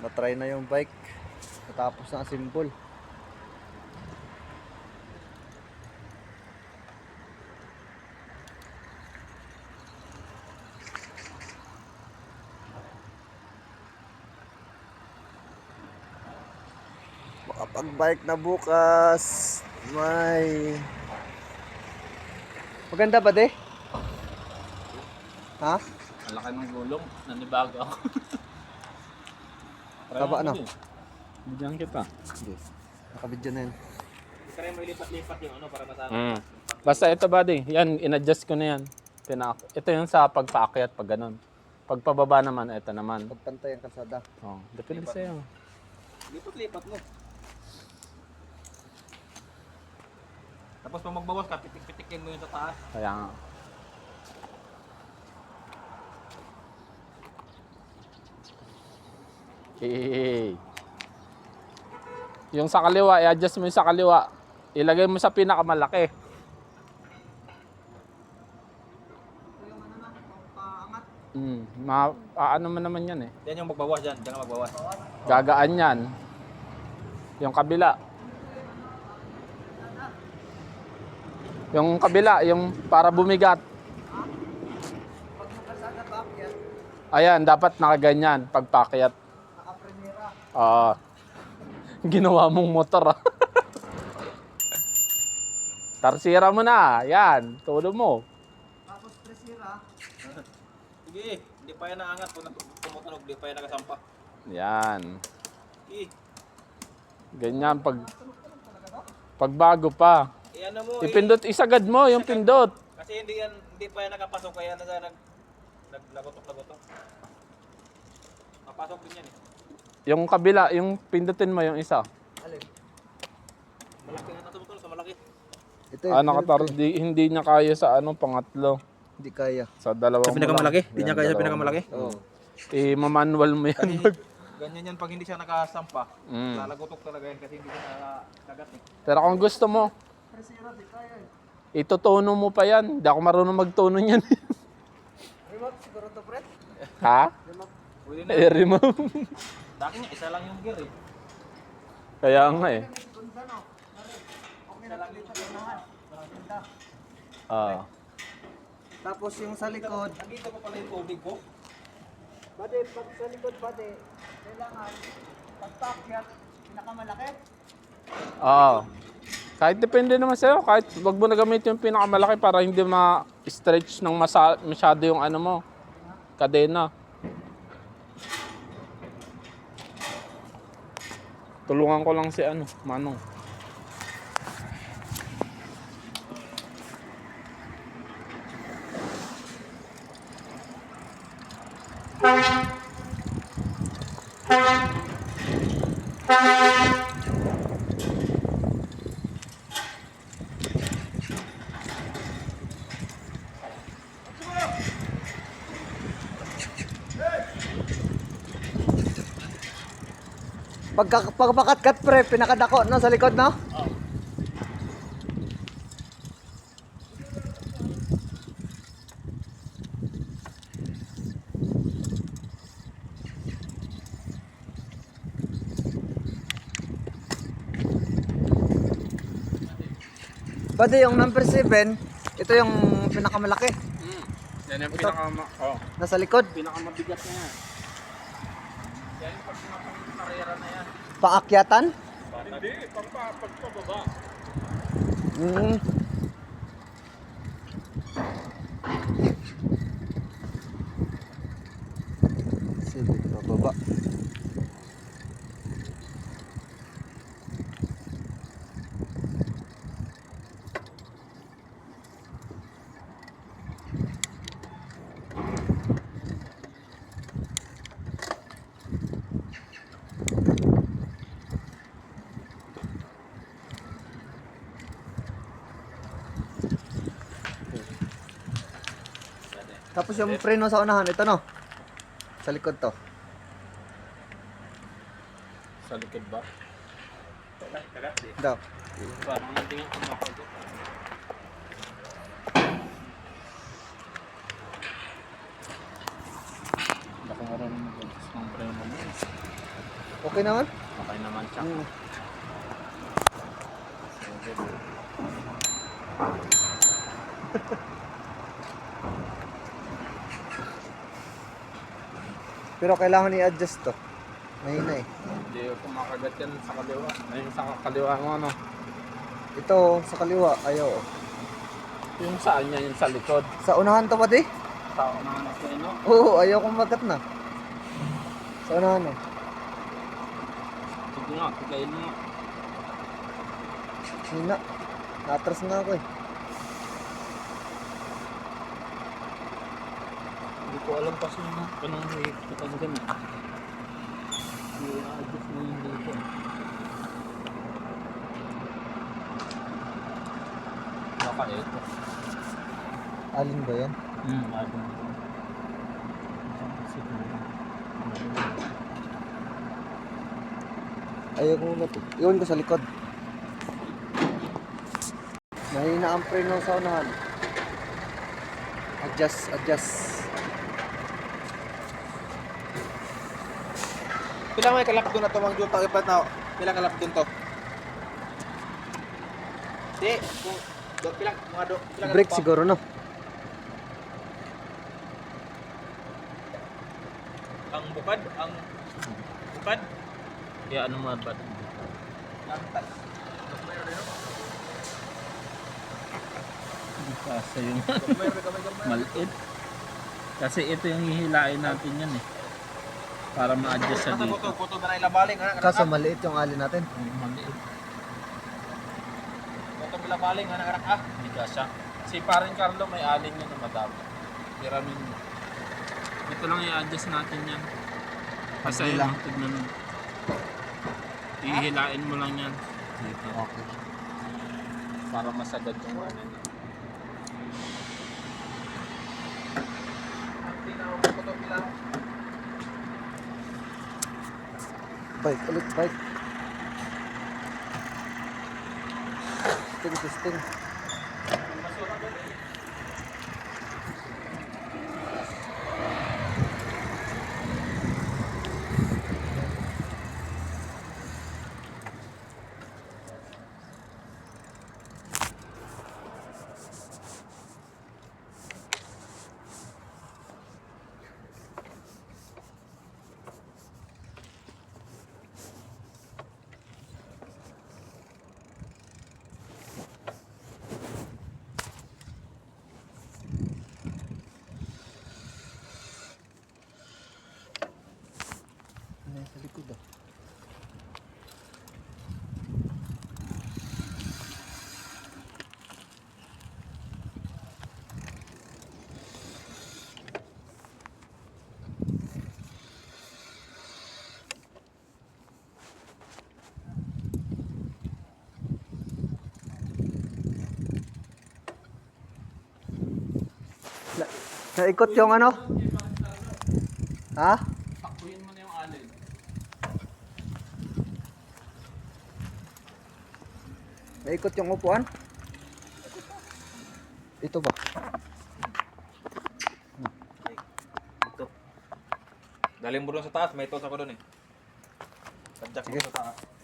Na-try na yung bike. Natapos na assemble. Makapag-bike na bukas. May... Maganda ba, de? Ha? Ang laki ng gulong, nanibago ako. Taba na. Bigyan kita. Hindi. Nakabidyo na yun. Kaya mo ilipat-lipat yung ano para masama. Basta ito buddy, yan, in-adjust ko na yan. Ito yung sa pagpaakyat pag ganun. Pagpababa naman, ito naman. Pagpantay ang kalsada. Oh, depende sa'yo. Lipat-lipat mo. Tapos pag magbawas ka, pitik-pitikin mo yung sa taas. Kaya nga. Yung sa kaliwa, i-adjust mo yung sa kaliwa. Ilagay mo sa pinakamalaki. Ano mo naman yan eh. Yan yung magbawas dyan, dyan ka magbawas. Gagaan yan. Yung kabila. Yung kabila, yung para bumigat. Ayan, dapat nakaganyan pagpakyat. Nakapremera. Ginawa mong motor ah. Tarsira mo na. Yan, tulo mo. Tapos presira. Sige, hindi pa yan naangat. Kung tumutunog, hindi pa yan nakasampa. Yan. Sige. Ganyan pagbago pa. Ano mo, Ipindot, isagad mo yung pindot. kasi hindi pa yan nakapasok. Kaya naglagotok-lagotok. Mapasok din yan eh. Yung kabila, yung pindutin mo yung isa. Alin? Malaki nga na tumutulog sa malaki. Ito Hindi niya kaya sa pangatlo. Hindi kaya. Sa dalawang Sa pinakamalaki? mo lang. Hindi niya Yan, kaya sa dalawang pinakamalaki? Oo. I-manual mo yan. Ganyan yan pag hindi siya nakasampa. Mm. Lalagotok talaga yan kasi hindi siya nakagat eh. Pero kung gusto mo, Presira, di kaya. itutuno mo pa yan. Hindi ako marunong magtuno yan. Remote siguro to, pre. Ha? Pwede na. I-remove. Dati nga, isa lang yung gear eh. Kaya nga eh. Okay na dito unahan. Ah. Tapos yung sa likod. Nandito pa pala yung tubig ko. Bade, pag sa likod, bade, kailangan pagpakyat, pinakamalaki. Oo. Kahit depende naman sa'yo. Kahit wag mo na gamitin yung pinakamalaki para hindi ma-stretch ng masyado yung kadena. Tulungan ko lang si Manong. Pagpakatkat, pre, pinakadako no, sa likod, no? Bade, yung number 7, ito yung pinakamalaki. Yan yung Nasa likod. pinakamabigat na yan. Yan yung pag karera na yan. Paakyatan. Hindi, pagpababa. Hmm. Sige, bababa. Tapos yung preno sa unahan, ito no. Sa likod to. Sa likod ba? Kagat eh. Daw. Parang tingin ko makagot. Baka marunong mag-adjust ng preno mo. Okay naman? Okay naman siya. Hmm. Pero kailangan i-adjust to. Mahina eh. Hindi kumakagat yan sa kaliwa. Ayun sa kaliwa mo ano. Ito, sa kaliwa, ayaw. Yung saan niya, yung sa likod. Sa unahan to pati? Sa unahan na sa ino. Oo, ayaw kong magat na. Sa unahan eh. Sige nga, tigayin mo. Hina. Natras na ako eh. Hindi ko alam kasi anong hihigpitan dyan eh. I-adjust mo yung dito. Baka ito. Alin ba yan? Alin. Ayaw kong magat eh. Iwan ko sa likod. Mahina ang preno sa unahan. Adjust, adjust. Pila may kalap doon na to, Mang Juta. Ipat na, pila kalap doon to. Di, kung pila, mga do, pila kalap Break pa. siguro no? Ang bukad, bukad. Kaya ano mga bat? Kasi yung maliit. Kasi ito yung hihilain natin yan eh. Para ma-adjust sa dito. Puto na ilabaling, ha? Kaso maliit yung alin natin. Maliit. Puto ilabaling, ha? Nakarak, ah. Hindi kasya. Si parin Carlo may alin yun na madami. Tiramin mo. Ito lang i-adjust natin yan. Kasi Pagbilang. lang, tignan mo. Ihilain mo lang yan. Dito. Okay. Para masagad yung ano niya. Bike, ulit bike. Testing. Ano yung sa likod ah? Naikot yung ano? Ha? Takbuhin mo na yung alin. Naikot yung upuan? Ito ba? Ito. Galing mo doon sa taas, may tos ako doon eh. Tadyak mo Sige. sa taas.